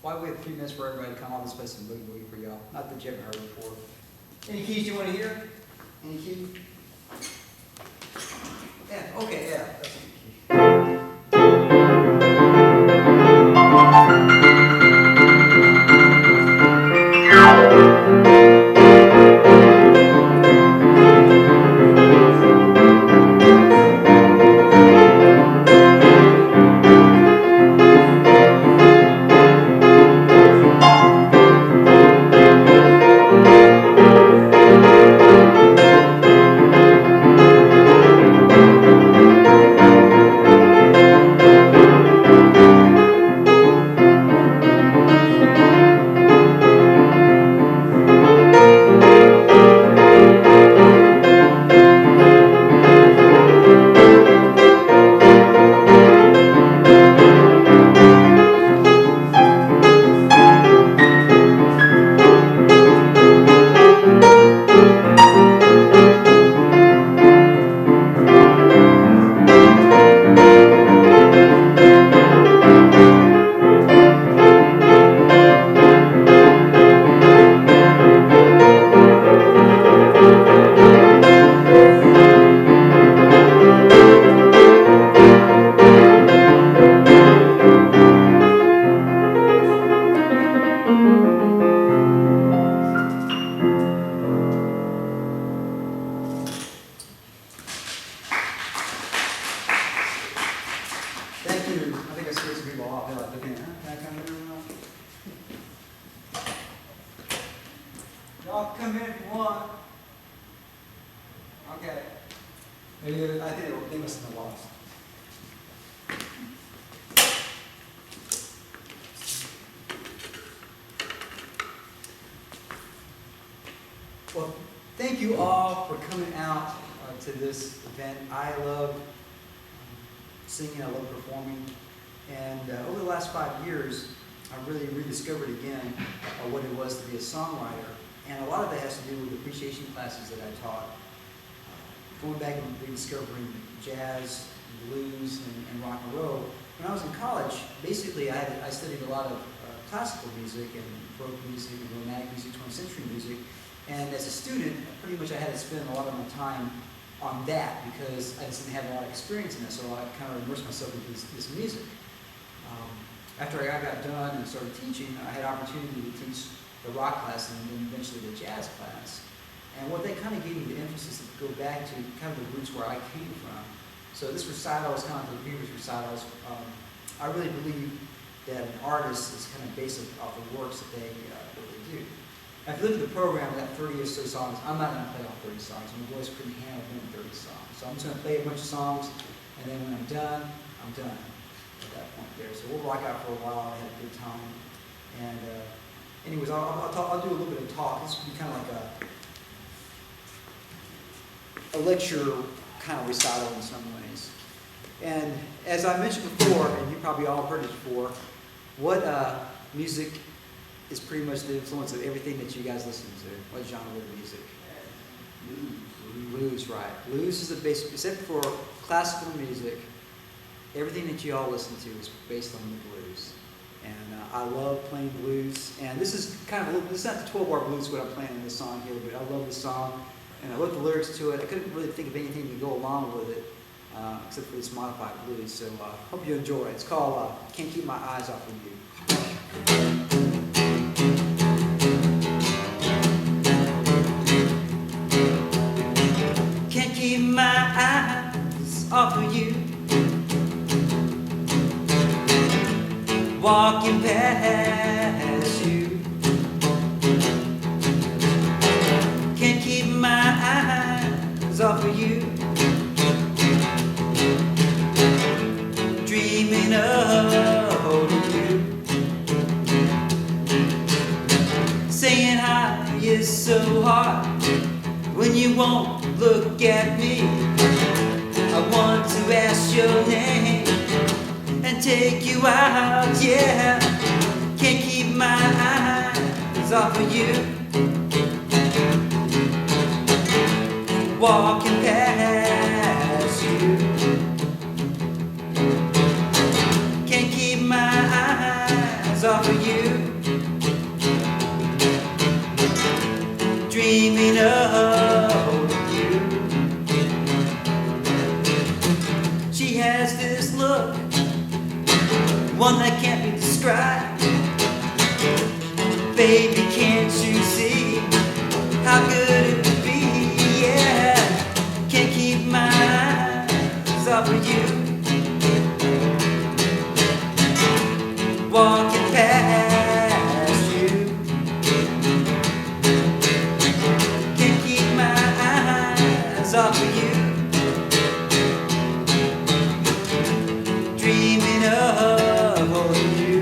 While we have a few minutes for everybody to come, I'll just play some boogie woogie for y'all. Not that you haven't heard before. Any keys you want to hear? Any key? Yeah, okay, yeah. That's a good key. Y'all come in if you want. Okay. Maybe I think they must have been lost. Well, thank you all for coming out to this event. I love singing, I love performing, and over the last 5 years, I really rediscovered again what it was to be a songwriter, and a lot of that has to do with appreciation classes that I taught. Going back and rediscovering jazz, blues, and rock and roll. When I was in college, basically I studied a lot of classical music and folk music and romantic music, 20th century music. And as a student, pretty much I had to spend a lot of my time on that because I just didn't have a lot of experience in it, so I kind of immersed myself into this music. After I got done and started teaching, I had opportunity to teach the rock class and then eventually the jazz class. And what that kind of gave me the emphasis to go back to kind of the roots where I came from. So this recital is kind of like the previous recitals. I really believe that an artist is kind of based off the works that they do. If you look at the program, we got 30 or so songs. I'm not going to play all 30 songs. My voice couldn't handle doing 30 songs. So I'm just going to play a bunch of songs, and then when I'm done at that point there. So we'll rock out for a while. I had a good time. And anyways, I'll do a little bit of talk. This will be kind of like a lecture kind of recital in some ways. And as I mentioned before, and you probably all heard it before, what music is pretty much the influence of everything that you guys listen to. What genre of music? Blues, right. Blues is the basic, except for classical music, everything that you all listen to is based on the blues. And I love playing blues. And this is kind of, this is not the 12-bar blues what I'm playing in this song here, but I love the song. And I love the lyrics to it. I couldn't really think of anything to go along with it, except for this modified blues. So hope you enjoy it. It's called Can't Keep My Eyes Off of You. Can't keep my eyes off of you. Walking past you. Can't keep my eyes off of you. Dreaming of holding you. Saying how you're so hard when you won't look at me. I want to ask your name and take you out, yeah. Can't keep my eyes off of you. Walking past you. Can't keep my eyes off of you. one that can't be described. Baby, can't you see how good it would be? Yeah, can't keep my eyes off of you. Walking past you, can't keep my eyes off of you. Dreaming of holding you.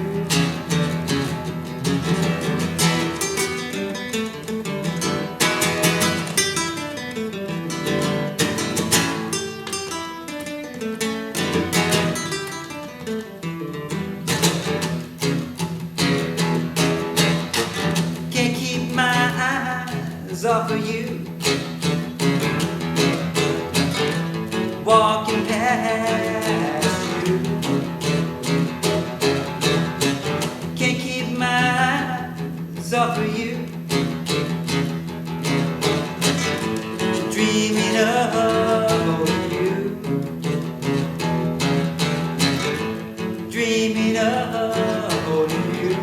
Can't keep my eyes off of you. Walking past you, can't keep my eyes off of you. Dreaming of holding you. Dreaming of holding you.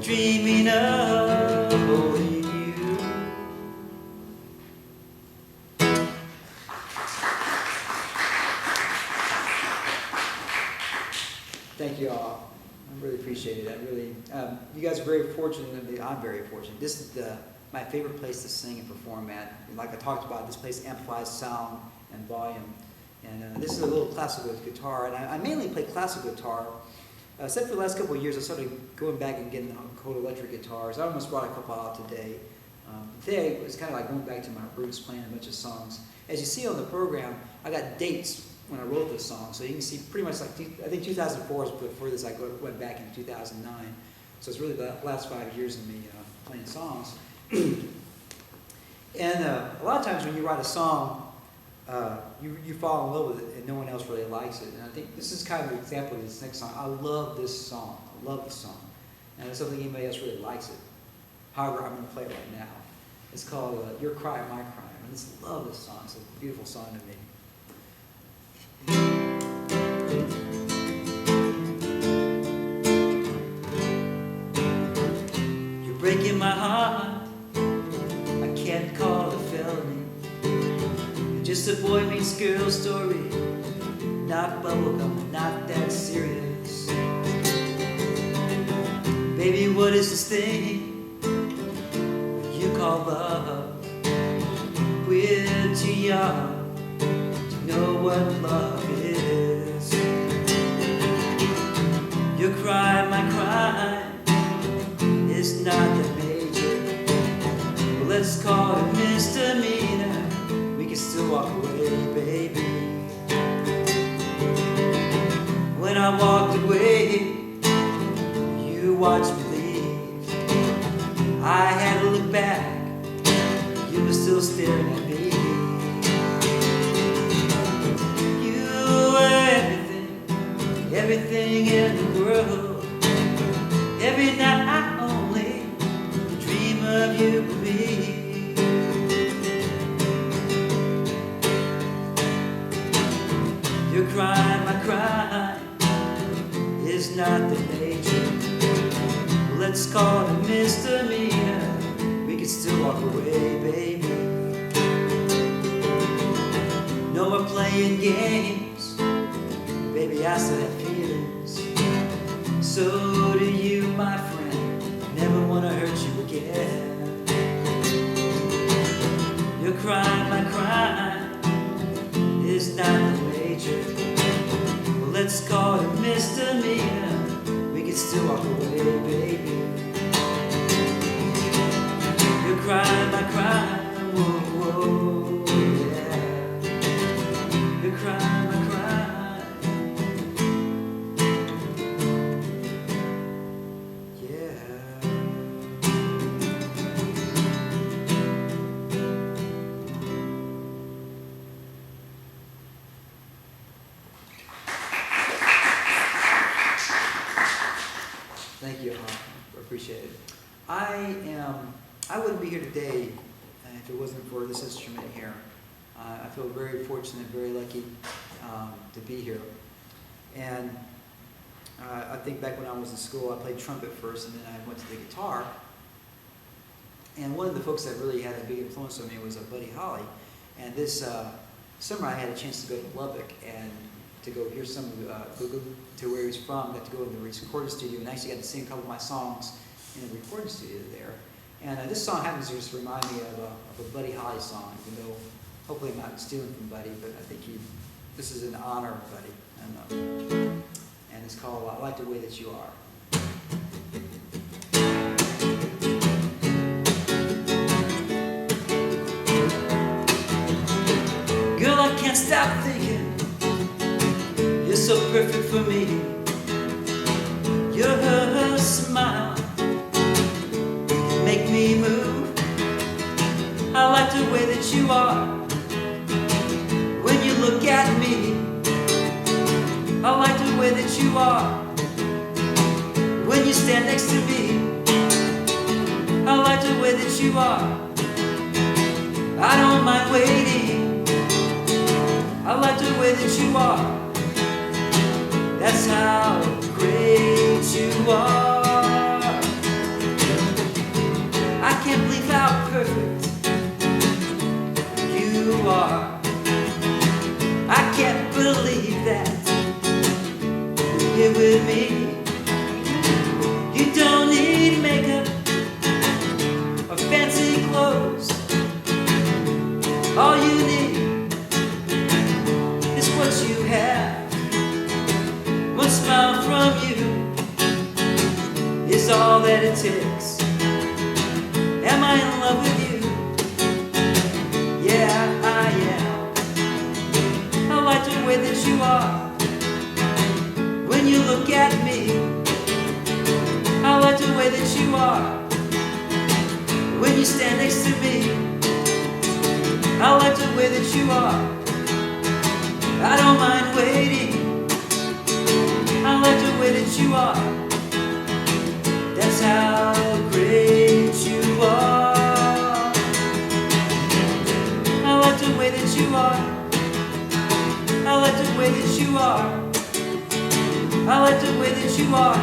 Dreaming of holding you. Thank you all. I really appreciate it. You guys are very fortunate. I'm very fortunate. This is my favorite place to sing and perform at. And like I talked about, this place amplifies sound and volume. And this is a little classical guitar. And I mainly play classical guitar. Except for the last couple of years, I started going back and getting cold electric guitars. I almost brought a couple out today. Today it was kind of like going back to my roots, playing a bunch of songs. As you see on the program, I got dates when I wrote this song. So you can see pretty much like, I think 2004 is before this. I went back in 2009. So it's really the last 5 years of me playing songs. And a lot of times when you write a song, you fall in love with it and no one else really likes it. And I think this is kind of an example of this next song. I love this song. I love this song. And I don't think anybody else really likes it. However, I'm going to play it right now. It's called Your Cry, My Crime. I just love this song. It's a beautiful song to me. You're breaking my heart. I can't call it a felony. You're just a boy meets girl story. Not bubblegum, not that serious. Baby, what is this thing you call love? We're too young to know what love is. Your cry, my crime, is not the major. Well, let's call it misdemeanor. We can still walk away, baby. When I walked away, you watched me leave. I had to look back. You were still staring at me. You were everything in the world. Every night I only dream of you and me. Your crime, my crime, is not the major. Let's call it a misdemeanor. We can still walk away, baby. No more playing games. Baby, I still have feelings. So do you, my friend. Never want to hurt you again. Your crime, my crime, is not the major. Well, let's call it a misdemeanor. We can still walk away, baby. Your crime, my crime, whoa, whoa, yeah. Your crime, my crime, yeah. Thank you, I appreciate it. I wouldn't be here today if it wasn't for this instrument here. I feel very fortunate, very lucky. to be here. And I think back when I was in school, I played trumpet first, and then I went to the guitar. And one of the folks that really had a big influence on me was Buddy Holly. And this summer I had a chance to go to Lubbock and to go hear some of go to where he was from, got to go to the recording studio, and actually got to sing a couple of my songs in the recording studio there. And this song happens to just remind me of a Buddy Holly song, even though hopefully I'm not stealing from Buddy, but I think this is in honor of Buddy. And it's called I Like the Way That You Are. Girl, I can't stop thinking you're so perfect for me. Your smile can make me move. I like the way that you are when you look at me. I like the way that you are when you stand next to me. I like the way that you are. I don't mind waiting. I like the way that you are. That's how great you are. I can't believe how perfect you are. I can't believe that you're here with me. You don't need makeup or fancy clothes. All you need is what you have. One smile from you is all that it takes. Am I in love with you? Yeah, I am. I like the way that you are when you look at me. I like the way that you are when you stand next to me. I like the way that you are. I don't mind waiting. I like the way that you are. That's how great you are. I like the way that you are. I like the way that you are. I like the way that you are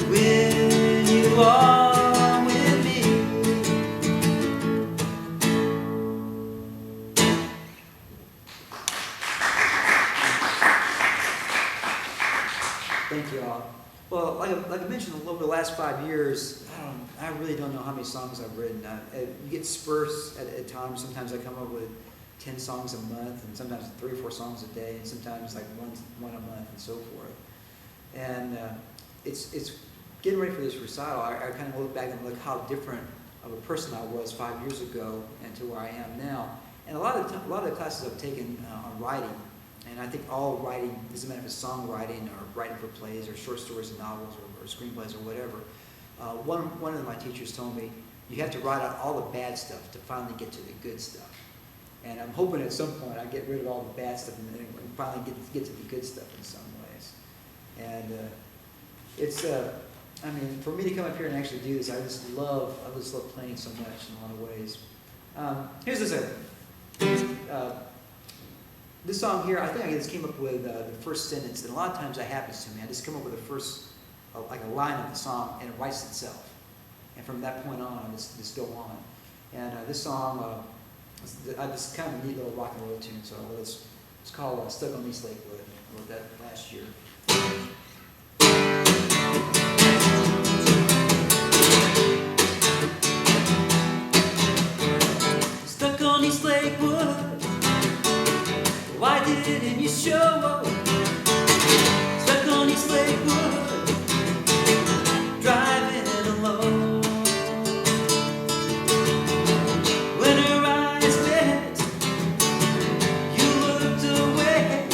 when you are with me. Thank you all. Well, like I mentioned, over the last 5 years, I really don't know how many songs I've written. You get spurts at times. Sometimes I come up with 10 songs a month, and sometimes 3 or 4 songs a day, and sometimes like one a month, and so forth. And it's getting ready for this recital. I kind of look back and look how different of a person I was 5 years ago and to where I am now. And a lot of the classes I've taken on writing. And I think all writing, doesn't matter if it's songwriting or writing for plays or short stories and novels or screenplays or whatever. One of my teachers told me, you have to write out all the bad stuff to finally get to the good stuff. And I'm hoping at some point I get rid of all the bad stuff and then finally get to the good stuff in some ways. And it's, I mean, for me to come up here and actually do this, I just love playing so much in a lot of ways. Here's this this song here, I think I just came up with the first sentence, and a lot of times that happens to me. I just come up with the first, like a line of the song, and it writes itself. And from that point on, I just go on. And this song, this kind of a neat little rock and roll tune, so it's called Stuck on East Lakewood. I wrote that last year. Stuck on East Lakewood. Why didn't you show up? Stuck on East Lakewood, driving alone. When our eyes met, you looked away,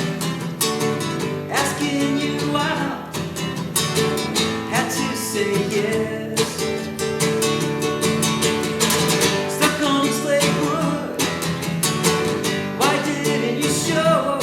asking you out. Had to say yes. Stuck on East Lakewood. Why didn't you show?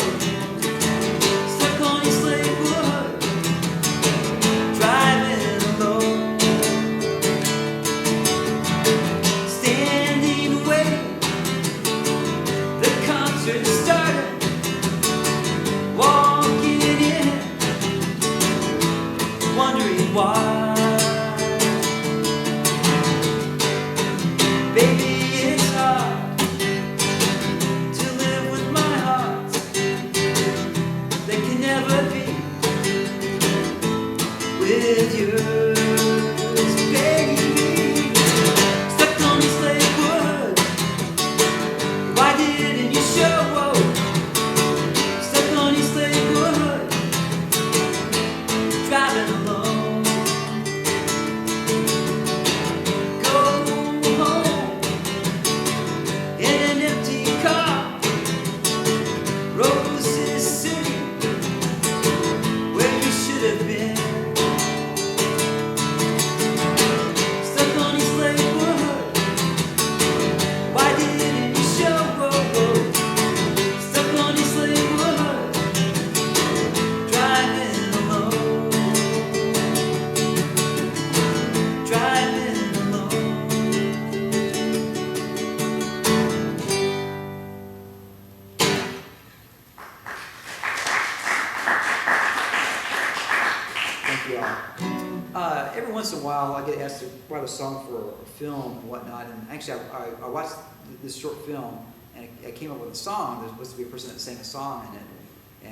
Yeah. Every once in a while, I get asked to write a song for a film and whatnot. And actually, I watched this short film, and I came up with a song. There's supposed to be a person that sang a song in it,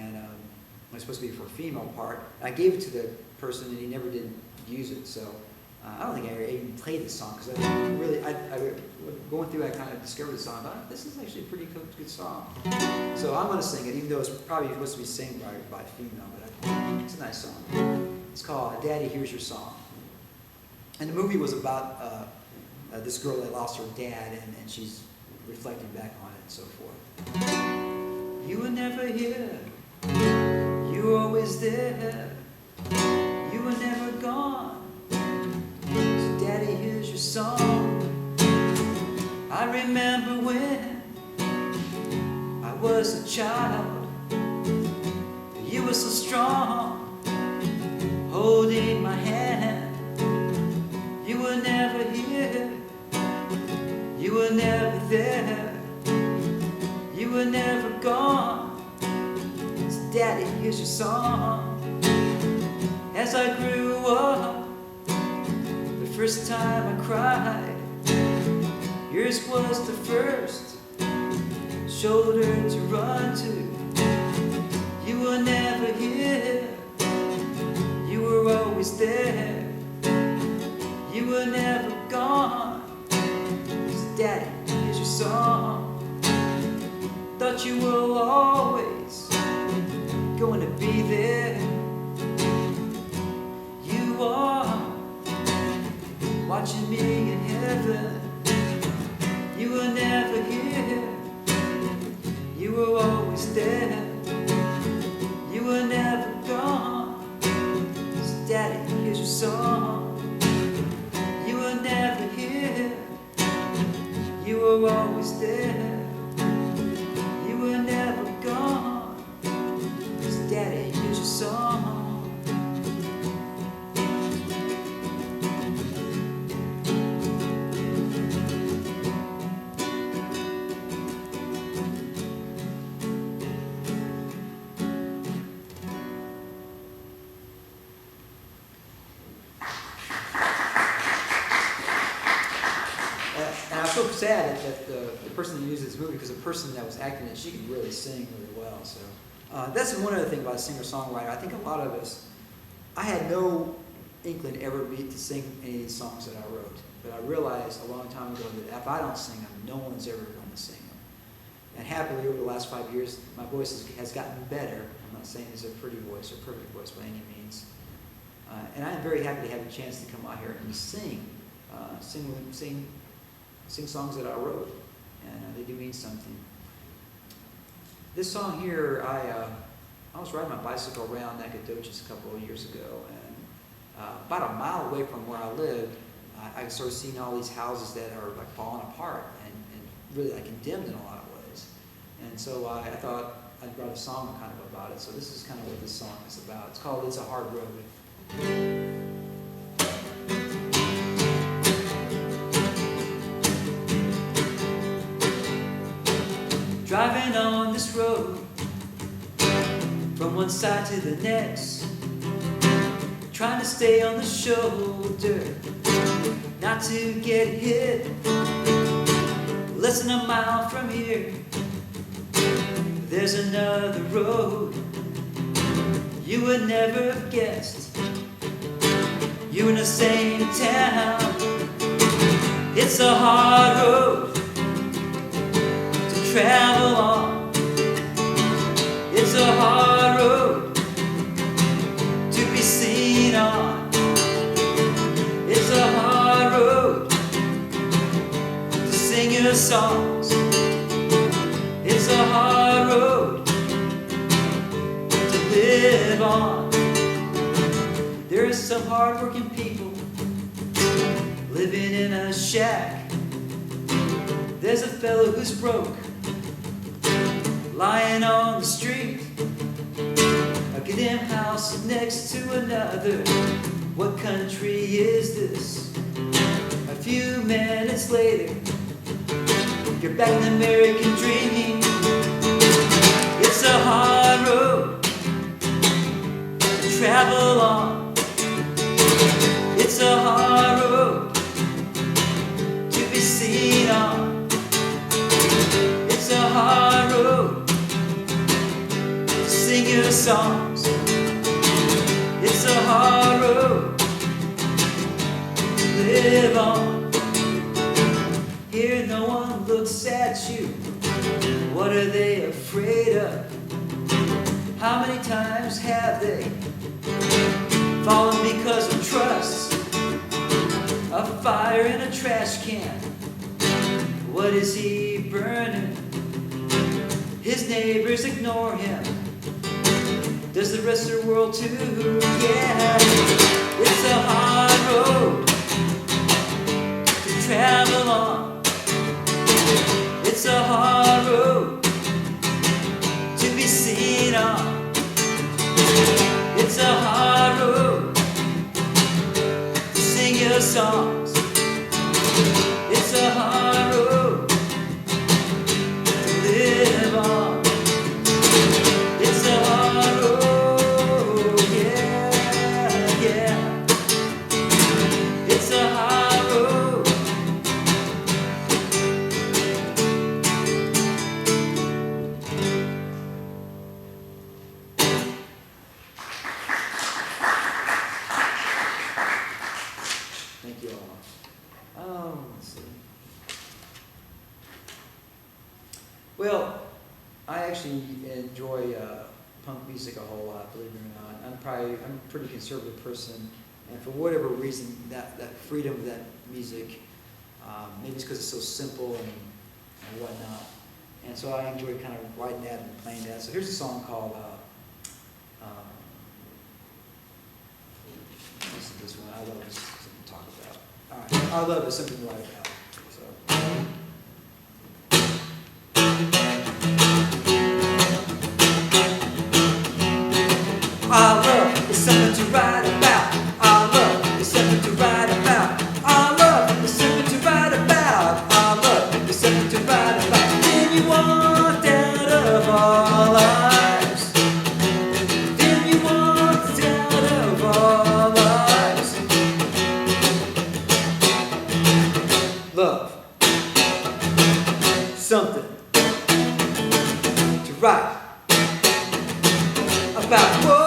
and it was supposed to be for a female part. I gave it to the person, and he never did use it. So I don't think I ever even played this song because going through, I kind of discovered the song. But this is actually a pretty good song. So I'm going to sing it, even though it's probably supposed to be sung by a female. But it's a nice song. It's called "Daddy, Here's Your Song." And the movie was about this girl that lost her dad, and she's reflecting back on it and so forth. You were never here. You were always there. You were never gone. So Daddy, here's your song. I remember when I was a child. You were so strong, holding my hand. You were never here. You were never there. You were never gone. So Daddy, here's your song. As I grew up, the first time I cried, yours was the first shoulder to run to. You were never here. You were always there. You were never gone. So Daddy, here's your song. Thought you were always going to be there. You are watching me in heaven. You were never here. You were always there. You were never gone. So Daddy, here's your song. You were never here. You were always there. You were never gone. So Daddy, here's your song. And I'm so sad that the person that used this movie, because the person that was acting it, she could really sing really well. So that's one other thing about a singer-songwriter. I think a lot of us, I had no inkling ever to sing any of these songs that I wrote. But I realized a long time ago that if I don't sing them, no one's ever going to sing them. And happily, over the last 5 years, my voice has gotten better. I'm not saying it's a pretty voice or perfect voice by any means. And I am very happy to have a chance to come out here and sing songs that I wrote, and they do mean something. This song here, I was riding my bicycle around Nacogdoches a couple of years ago, and about a mile away from where I lived, I started seeing all these houses that are like falling apart and really like condemned in a lot of ways. And so I thought I'd write a song kind of about it. So this is kind of what this song is about. It's called "It's a Hard Road." Driving on this road from one side to the next, trying to stay on the shoulder, not to get hit. Less than a mile from here, there's another road you would never have guessed. You in the same town. It's a hard road travel on. It's a hard road to be seen on. It's a hard road to sing your songs. It's a hard road to live on. There are some hard-working people living in a shack. There's a fellow who's broke, lying on the street. A goddamn house next to another. What country is this? A few minutes later, you're back in the American dream. It's a hard road to travel on. your songs. It's a hard road to live on. Here no one looks at you. What are they afraid of? How many times have they fallen because of trust? A fire in a trash can. What is he burning? His neighbors ignore him. Does the rest of the world too? Yeah. It's a hard road to travel on. It's a hard road to be seen on. It's a hard road to sing your songs. It's a hard road to live on. It's a hard road, yeah, yeah. It's a hard road. Thank you all. Let's see. Well, I actually enjoy punk music a whole lot, believe it or not. I'm a pretty conservative person, and for whatever reason, that freedom of that music, maybe it's because it's so simple and whatnot, and so I enjoy kind of writing that and playing that. So here's a song called, listen to this one. I love this. Something to talk about. All right, I love it. Something to write about. So. Our love is something to write about. Our love is something to write about. Our love is something to write about. Our love is something to write about. Then you walked out of our lives. Then you walked out of our lives. Love, something to write about. Whoa.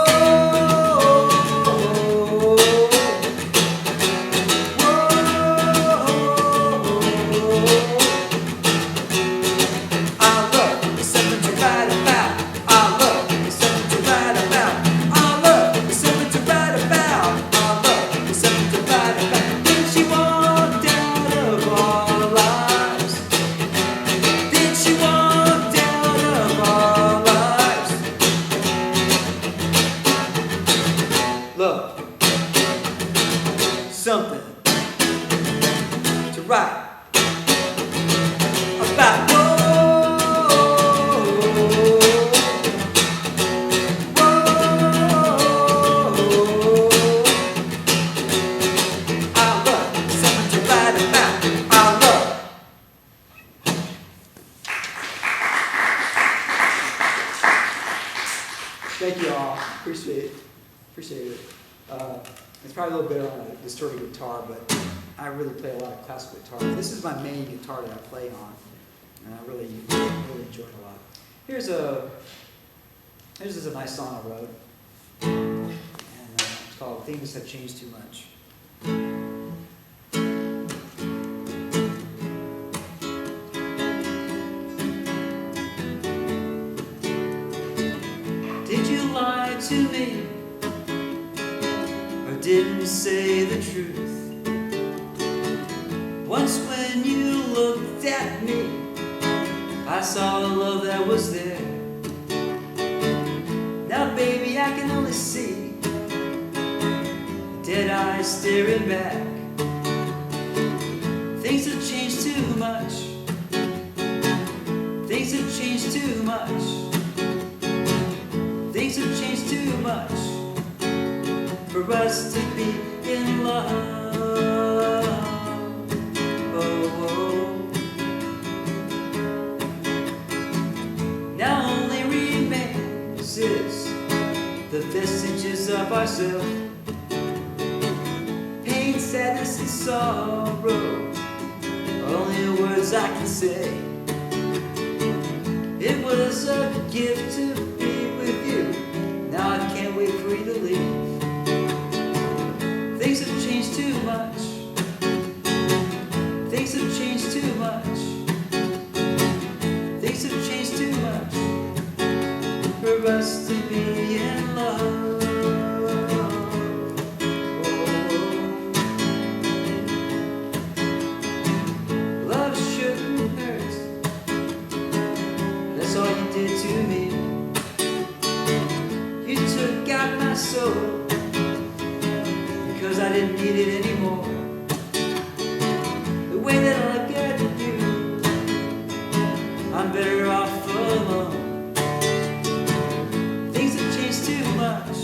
Love, something to write about. Whoa, our love, something to write about. Our love. Thank you all. Appreciate it. It's probably a little bit on a distorted guitar, but I really play a lot of classical guitar. This is my main guitar that I play on, and I really enjoy it a lot. Here's just a nice song I wrote, and it's called "Things Have Changed Too Much." Did you lie to me? Didn't say the truth. Once when you looked at me, I saw a love that was there. Now baby, I can only see dead eyes staring back. Things have changed too much. Things have changed too much. Things have changed too much for us to be in love. Oh, oh. Now only remains is the vestiges of ourselves. Pain, sadness, and sorrow, only words I can say. It was a gift to be with you. soul, because I didn't need it anymore. The way that I look at you, I'm better off alone. Things have changed too much.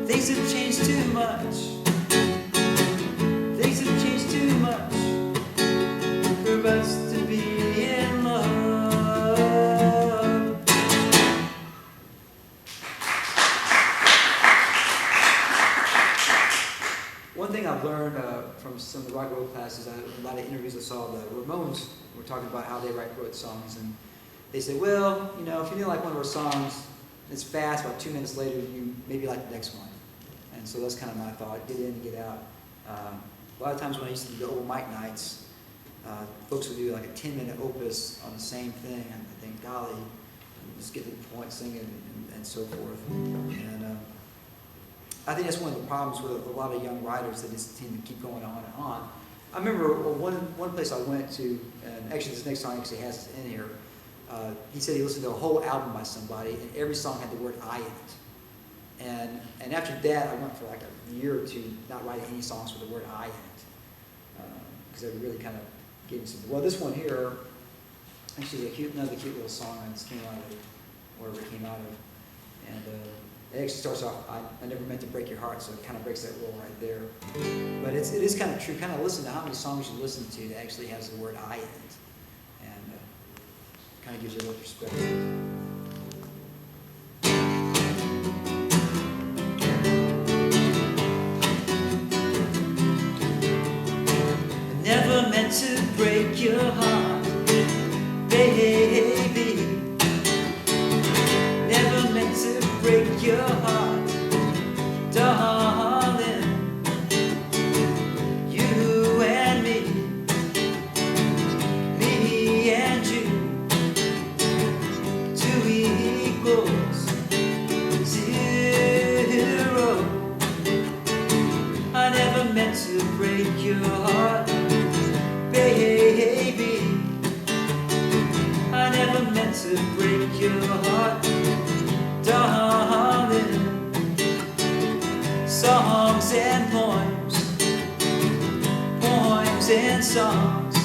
Things have changed too much. Things have changed too much for us to be in love. One thing I've learned from some of the rock and roll classes, a lot of interviews I saw, the Ramones were talking about how they wrote songs, and they said, well, you know, if you didn't like one of our songs, it's fast, about 2 minutes later, you maybe like the next one. And so that's kind of my thought, get in and get out. A lot of times when I used to do the open mic nights, folks would do like a 10-minute opus on the same thing, and I think, golly, just get to the point, singing, and so forth. And I think that's one of the problems with a lot of young writers, that just tend to keep going on and on. I remember one place I went to, and actually this next song actually has it in here. He said he listened to a whole album by somebody, and every song had the word I in it. And after that, I went for like a year or two not writing any songs with the word I in it, because it really kind of gave me something. Well, this one here, actually another cute little song that came out of wherever it came out of, and it actually starts off, I never meant to break your heart, so it kind of breaks that rule right there. But it is kind of true. Kind of listen to how many songs you listen to that actually has the word I in it, and kind of gives you a little perspective. Never meant to break your heart, baby. Never meant to break your heart, darling. You and me and you, 2 equals 0. I never meant to break your heart, baby. I never meant to break your heart, darling. Songs and poems, poems and songs,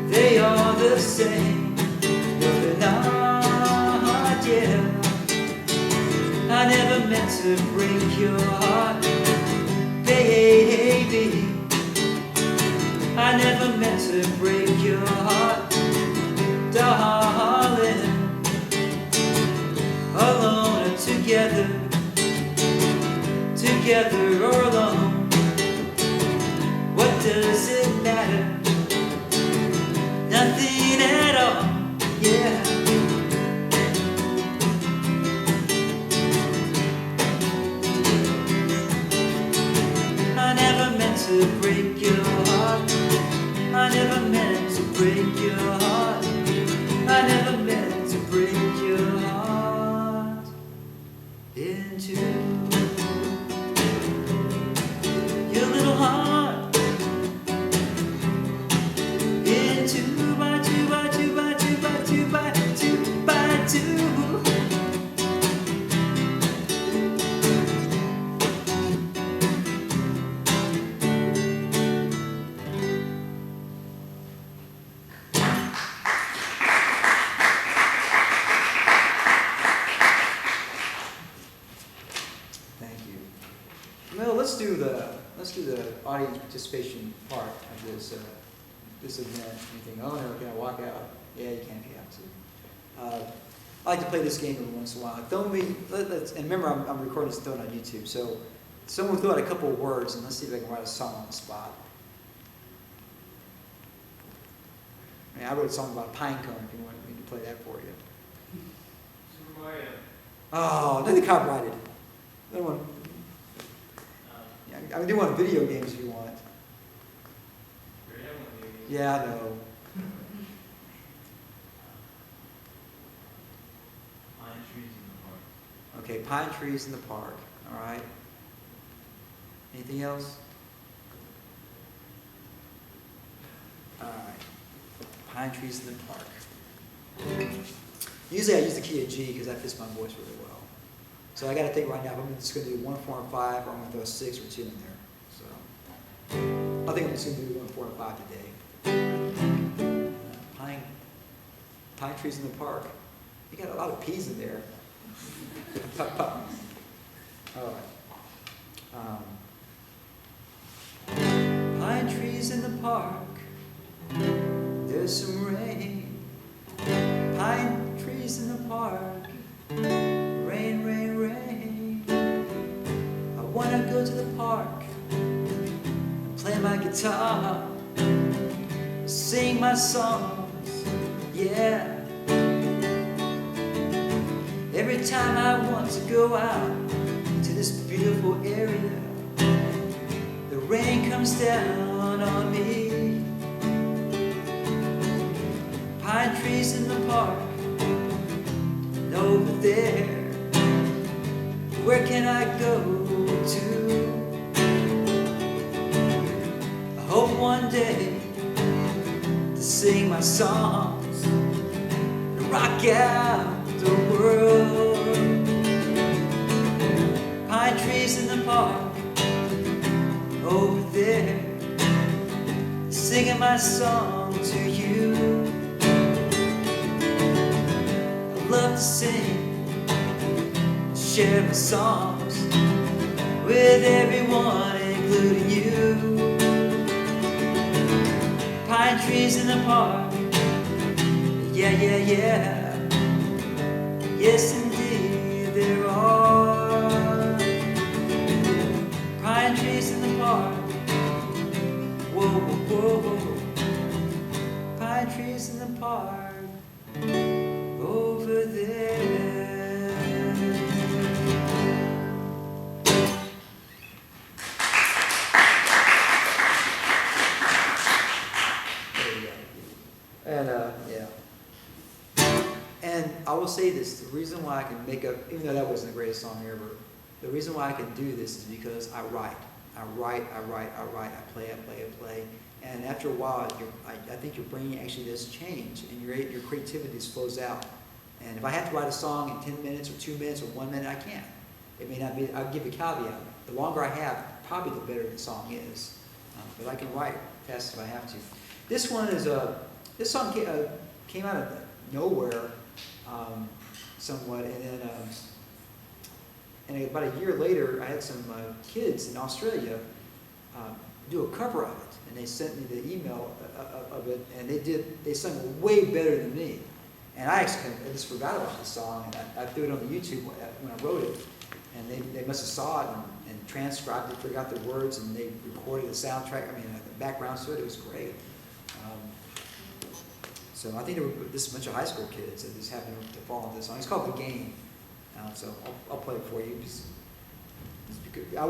they are the same, no they're not, yeah. I never meant to break your heart, baby. I never meant to break your heart, darling. Alone or together, together or alone, what does it matter? Nothing at all, yeah. I never meant to break your heart. I never meant to break your heart. I never meant to break your heart in two. Your little heart in 2 by 2 by 2 by 2 by 2 by 2 by 2. Let's do the audience participation part of this event. Anything? Oh no, can I walk out? Yeah, you can if you have to. I like to play this game every once in a while. And remember, I'm recording this and throwing it on YouTube. So someone throw out a couple of words, and let's see if I can write a song on the spot. I wrote a song about a pine cone. If you want me to play that for you. Oh, nothing copyrighted. I don't want. I do want video games if you want. Yeah, I know. Pine trees in the park. Okay, pine trees in the park. All right. Anything else? All right. Pine trees in the park. Usually I use the key of G because that fits my voice really well. So I got to think right now if I'm just going to do 1, 4, and 5, or I'm going to throw a 6 or 2 in there. So I think I'm just going to do 1, 4, and 5 today. Pine trees in the park. You got a lot of peas in there. All right. Pine trees in the park. There's some rain. Pine trees in the park. Rain, rain, rain. I wanna go to the park and play my guitar, sing my songs, yeah. Every time I want to go out to this beautiful area, the rain comes down on me. Pine trees in the park, and over there, where can I go to? I hope one day to sing my songs and rock out the world. Pine trees in the park, over there, singing my song to you. I love to sing, share my songs with everyone, including you. Pine trees in the park, yeah, yeah, yeah. Yes, indeed, there are pine trees in the park. Whoa, whoa, whoa. Pine trees in the park over there. There you go. And yeah. And I will say this, the reason why I can make up, even though that wasn't the greatest song ever, the reason why I can do this is because I write. I play. And after a while, I think your brain actually does change, and your creativity just flows out. And if I have to write a song in 10 minutes or 2 minutes or 1 minute, I can. It may not be, I'll give a caveat. The longer I have, probably the better the song is. But I can write fast if I have to. This one is, this song came out of nowhere. Somewhat, and then and about a year later, I had some kids in Australia do a cover of it, and they sent me the email of it, and they sung way better than me. And I just forgot about the song, and I threw it on the YouTube when I wrote it, and they must have saw it and transcribed it, forgot the words, and they recorded the soundtrack. I mean, the background to it. It was great. So I think there were this bunch of high school kids that just happened to fall into this song. It's called The Game. So I'll play it for you. I'll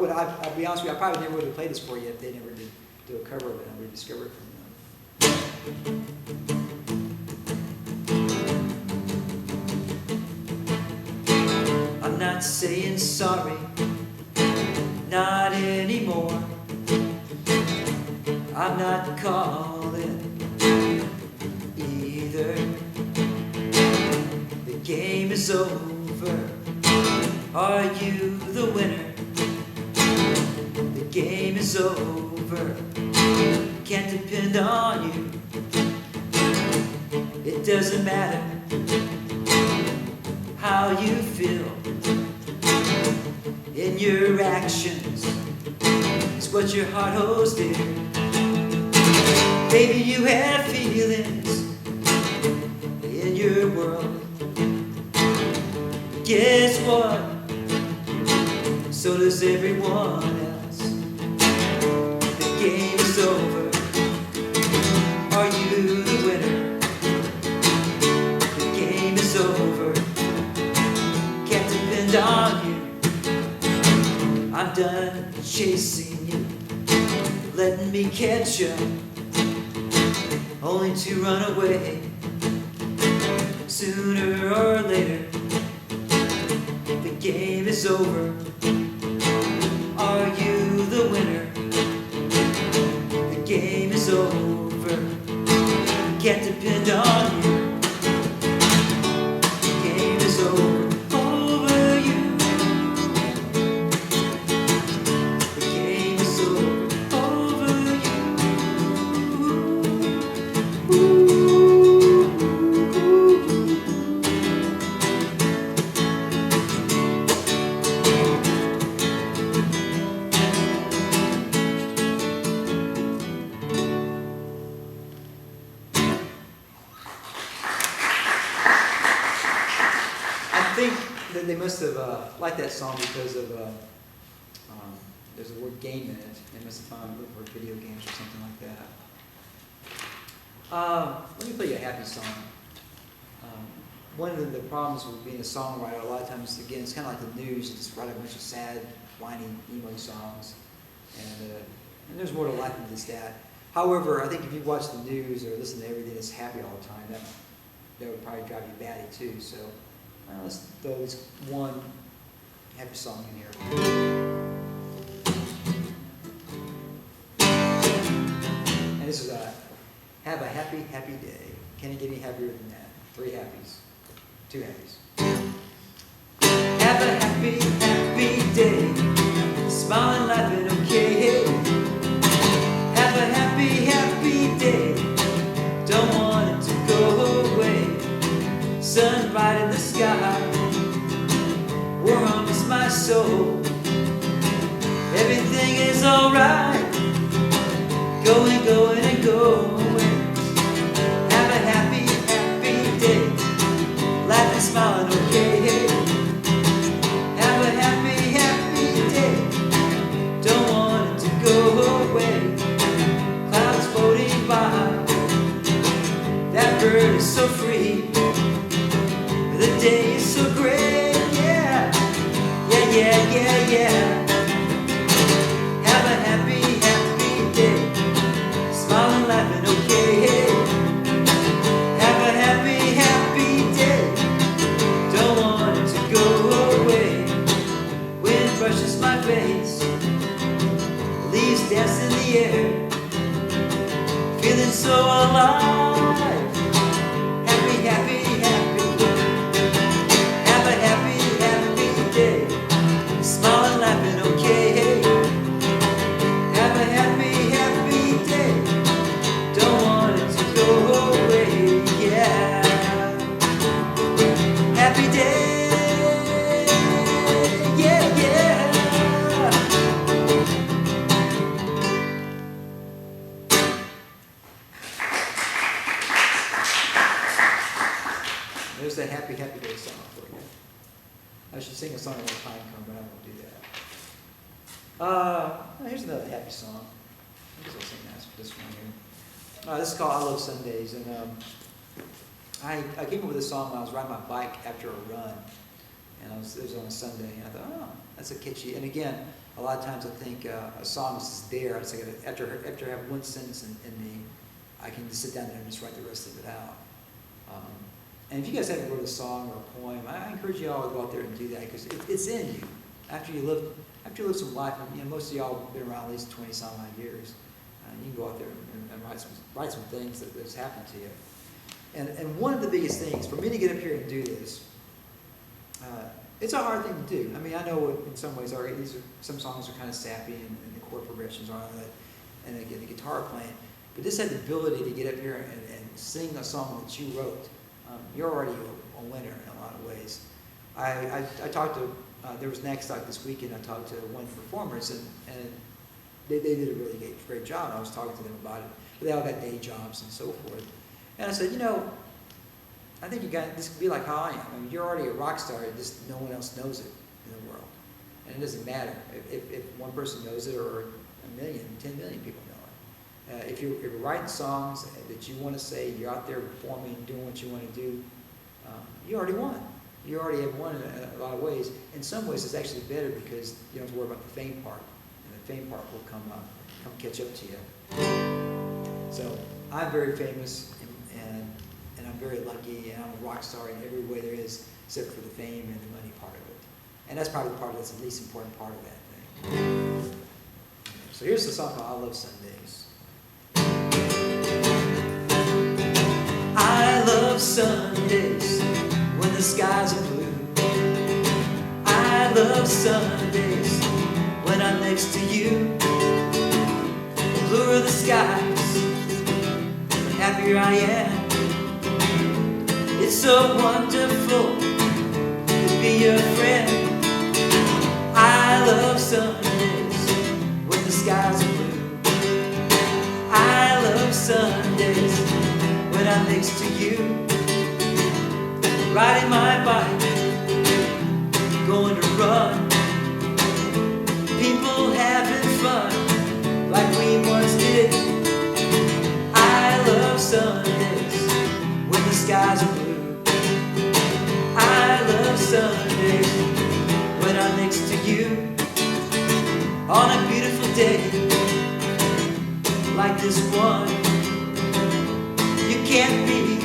be honest with you, I probably never would have played this for you if they never did do a cover of it and rediscover it from them. I'm not saying sorry, not anymore. I'm not calling either. The game is over. Are you the winner? The game is over. Can't depend on you. It doesn't matter how you feel. In your actions, it's what your heart holds dear. Baby, you have feelings in your world. Guess what? So does everyone else. The game is over. Are you the winner? The game is over. Can't depend on you. I'm done chasing you, letting me catch you, only to run away sooner or later. The game is over. Are you the winner? The game is over. Can't depend on you. The game is over. Over you. they must have liked that song because of there's the word game in it. They must have found it for video games or something like that. Let me play you a happy song. One of the problems with being a songwriter, a lot of times, again, it's kind of like the news. You just write a bunch of sad, whiny, emo songs, and there's more to life than just that. However, I think if you watch the news or listen to everything that's happy all the time, that would probably drive you batty too. So let's throw this one happy song in here. And this is have a happy, happy day. Can it get any happier than that? 3 happies. 2 happies. Have a happy, happy day. Smiling, laughing, okay. Have a happy, happy day. Don't want it to go away. Sun right in the sky. Warm is my soul. Everything is alright. Going, going, and going. Have a happy, happy day. Laughing, smiling, okay. Have a happy, happy day. Don't want it to go away. Clouds floating by. That bird is so free. The day is so great. Yeah, yeah, yeah, yeah, yeah. Have a happy, happy day. Smiling, laughing, okay. Have a happy, happy day. Don't want it to go away. Wind brushes my face. Leaves dance in the air. Feeling so alive. Happy, happy, happy. Have a happy, happy day. Smiling, laughing, okay. Have a happy, happy day. Don't want it to go away, yeah. Happy day, yeah, yeah. There's that happy, happy day song for you. I should sing a song when the time comes, but I won't do that. Here's another happy song. I guess I'll sing this one here. This is called I Love Sundays, and I came up with this song when I was riding my bike after a run, and it was on a Sunday, and I thought, oh, that's a catchy. And again, a lot of times I think a song is there. It's like after I have one sentence in me, I can just sit down there and just write the rest of it out. And if you guys haven't wrote a song or a poem, I encourage you all to go out there and do that because it's in you. After you live some life, and most of y'all have been around at least 20-some odd years, you can go out there and write some things that's happened to you. And one of the biggest things for me to get up here and do this, it's a hard thing to do. I mean, I know in some ways some songs are kind of sappy and the chord progressions are on it, and again the guitar playing. But this had the ability to get up here and sing a song that you wrote. You're already a winner in a lot of ways. I talked to, there was Nacogdoches this weekend, I talked to one of the performers, and they did a really great job. I was talking to them about it. But they all got day jobs and so forth. And I said, I think this could be like how I am. I mean, you're already a rock star, just no one else knows it in the world. And it doesn't matter if one person knows it or 10 million people know it. If you're writing songs that you want to say, you're out there performing, doing what you want to do, you already won. You already have won in a lot of ways. In some ways, it's actually better because you don't have to worry about the fame part. And the fame part will come catch up to you. So I'm very famous, and I'm very lucky, and I'm a rock star in every way there is, except for the fame and the money part of it. And that's probably the part that's the least important part of that thing. So here's the song called I Love Sundays. I love Sundays when the skies are blue. I love Sundays when I'm next to you. The bluer the skies, the happier I am. It's so wonderful to be your friend. I love Sundays when the skies are blue. I love Sundays when I'm next to you. Riding my bike going to run. People having fun like we once did. I love Sundays when the skies are blue. I love Sundays when I'm next to you. On a beautiful day like this one, you can't be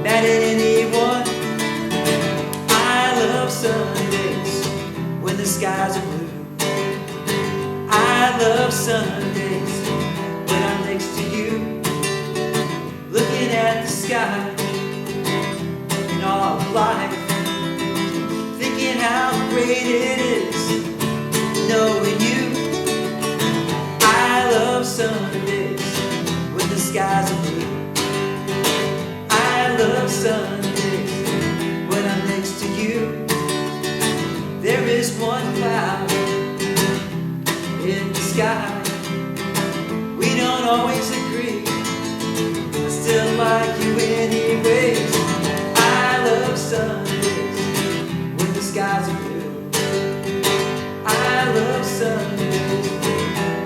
mad at anyone. I love Sundays when the skies are blue. I love Sundays when I'm next to you, looking at the sky and all of life, thinking how great it is knowing you. I love Sundays when the skies are blue. I love Sundays when I'm next to you. There is one cloud in the sky. We don't always agree, I still like you anyways. I love Sundays when the skies are blue. I love Sundays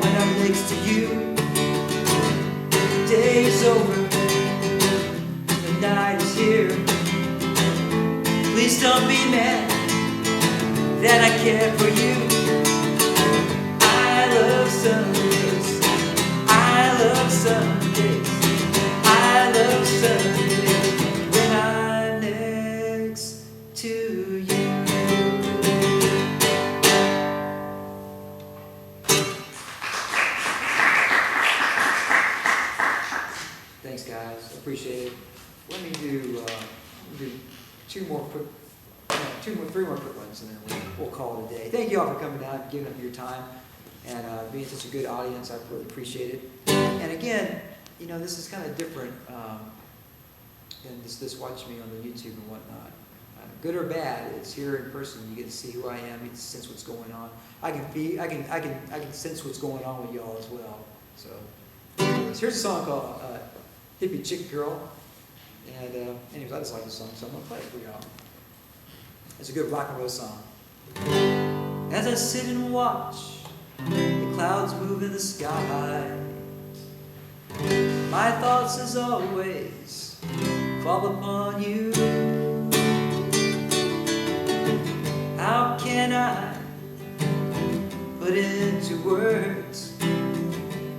when I'm next to you. The day's over, the night is here. Please don't be mad that I care for you. I love Sundays. I love Sundays. I love Sundays when I'm next to you. Thanks, guys. Appreciate it. Let me do three more quick ones, and then we'll call it a day. Thank you all for coming down, giving up your time, and being such a good audience. I really appreciate it. And again, you know, this is kind of different than just watch me on the YouTube and whatnot. Good or bad, it's here in person. You get to see who I am. You can sense what's going on. I can sense what's going on with y'all as well. So, anyways, here's a song called "Hippie Chick Girl." And anyways, I just like this song, so I'm going to play it for y'all. It's a good rock and roll song. As I sit and watch the clouds move in the sky, my thoughts as always fall upon you. How can I put into words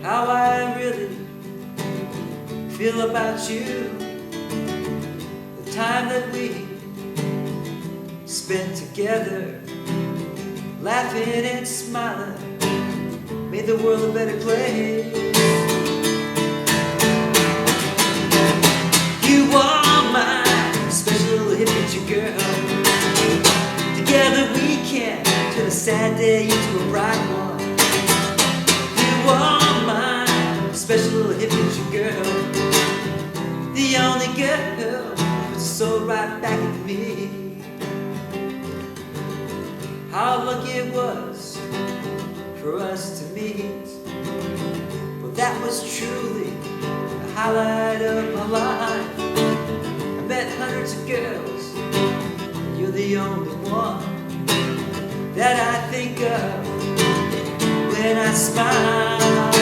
how I really feel about you? The time that we spent together, laughing and smiling, made the world a better place. You are my special hippie girl. Together we can turn a sad day into a bright one. You are my special hippie girl, the only girl who's so right back at me. How lucky it was for us to meet. Well, that was truly the highlight of my life. I met hundreds of girls, and you're the only one that I think of when I smile.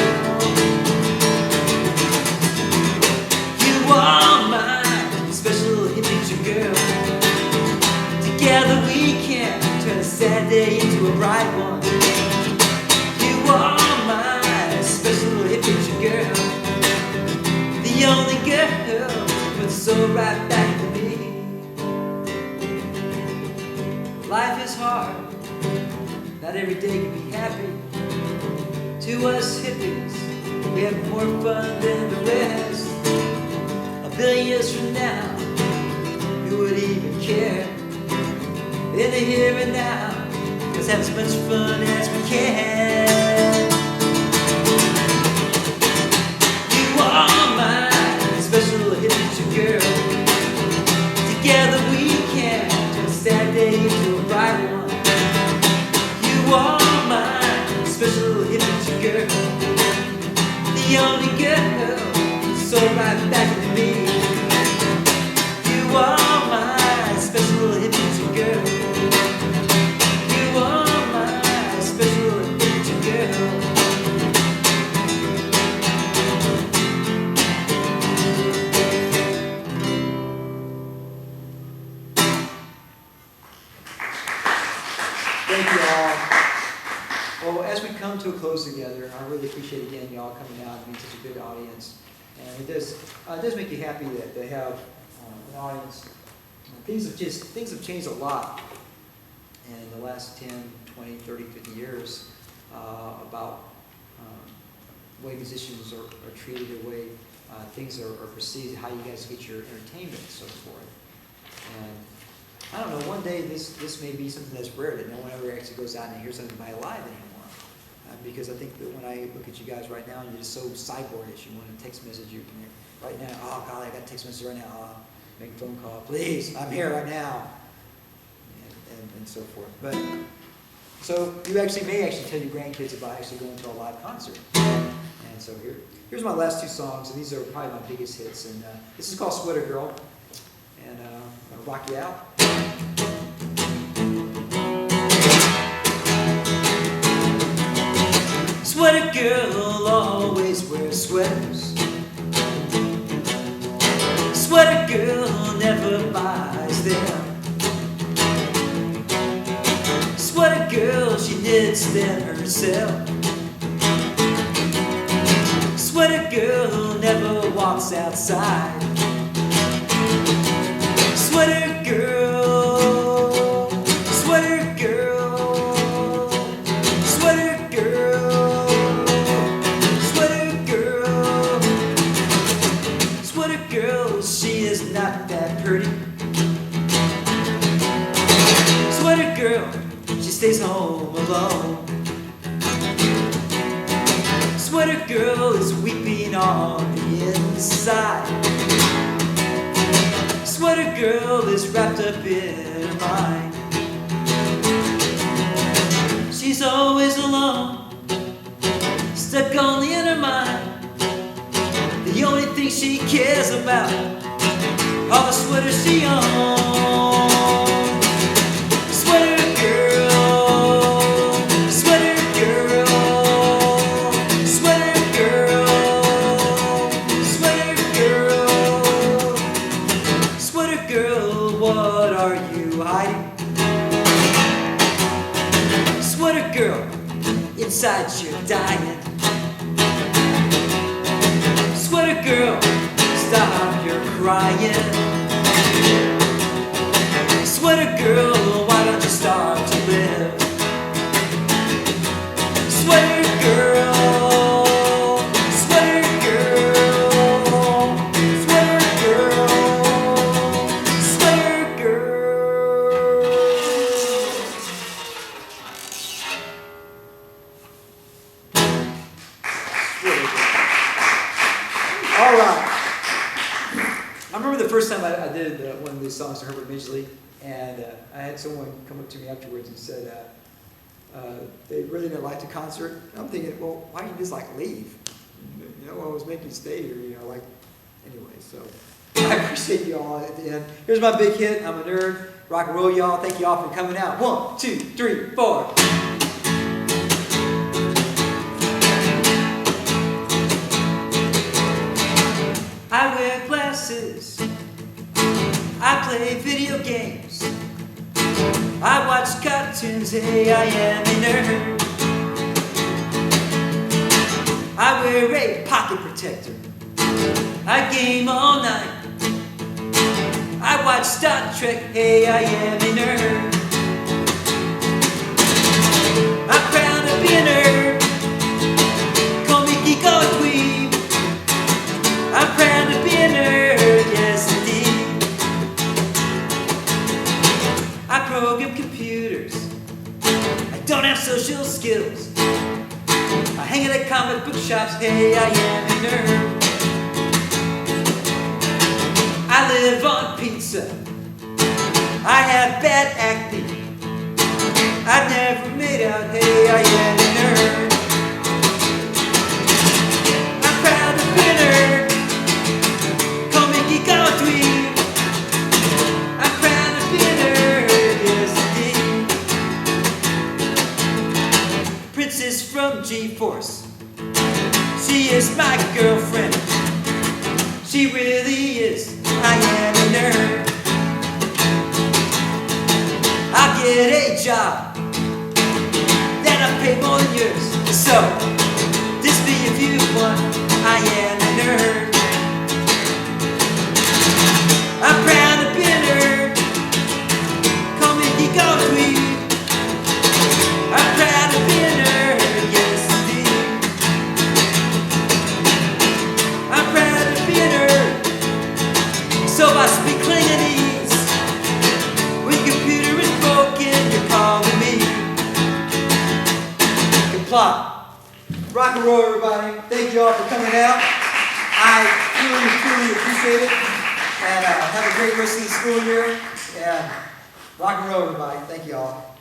You are my special hippie girl. Together we can turn a sad day into a bright one. You are my special hippie girl, the only girl who's so right back to me. Life is hard, not every day can be happy. To us hippies, we have more fun than the rest. A billion years from now, who would even care? In the here and now, let's have as much fun as we can. You are my special hippie girl. Together we can turn a sad day into a bright one. You are my special hippie girl, the only girl so right back to me. You are my special hippie girl. Thank you all. Well, as we come to a close together, I really appreciate again y'all coming out and being such a good audience. And it does make you happy that they have an audience. Things have changed a lot in the last 10, 20, 30, 50 years about the way musicians are treated, the way things are perceived, how you guys get your entertainment and so forth. And I don't know, one day this may be something that's rare, that no one ever actually goes out and hears something by live anymore. Because I think that when I look at you guys right now, you're just so cyborgish. You want a text message, you can right now, oh golly, I got a text message right now, make a phone call, please, I'm here right now, and so forth. But so you may tell your grandkids about actually going to a live concert. And so here's my last two songs, and these are probably my biggest hits. And this is called Sweater Girl, and I'm gonna rock you out. Sweater girl always wears sweaters. Sweater girl never buys them. Sweater girl, she knits them herself. Sweater girl never walks outside. Sweater girl, sweater girl, sweater girl, sweater girl, sweater girl, she is not that pretty. Sweater girl, she stays home alone. Sweater girl is weeping on the inside. Sweater girl is wrapped up in her mind. She's always alone, stuck only in her mind. The only thing she cares about are the sweaters she owns. Sweater girl, sweater girl, sweater girl, sweater girl, sweater girl, what are you hiding? Sweater girl, inside you're dying. Sweater girl, stop your crying. Sweater girl, why don't you start to live? Sweater girl, sweater girl, sweater girl, sweater girl. All right. I remember the first time I did one of these songs to Herbert Midgley, and I had someone come up to me afterwards and said they really didn't like the concert. And I'm thinking, well, why don't you just leave? You know, I was making you stay here, anyway, so I appreciate you all at the end. Here's my big hit, I'm a Nerd. Rock and roll, y'all. Thank you all for coming out. 1, 2, 3, 4. I wear glasses, I play video games, I watch cartoons, hey, I am a nerd. I wear a pocket protector, I game all night, I watch Star Trek, hey, I am a nerd. I'm proud to be a nerd, call me geek or dweeb. I'm proud to be a nerd, yes indeed. I program computers, I don't have social skills. I hang at comic book shops, hey, I am a nerd. I live on pizza, I have bad acne. I've never made out, hey, I am a nerd. I'm proud to be a nerd, call me geek or dweeb. I'm proud to be a nerd, yes indeed. Princess from G-Force, she is my girlfriend. She really is, I am a nerd. I'll get a job paid more than yours. So, this be a view of what I am a nerd. I'm proud to be a nerd. Call me geek or tweed. I'm proud to be a nerd, yes indeed. I'm proud to be a nerd. So I speak Klingonese. When computer is broken, you're calling me. Comply. Rock and roll, everybody. Thank you all for coming out. I truly appreciate it. And have a great rest of the school year. And rock and roll, everybody. Thank you all.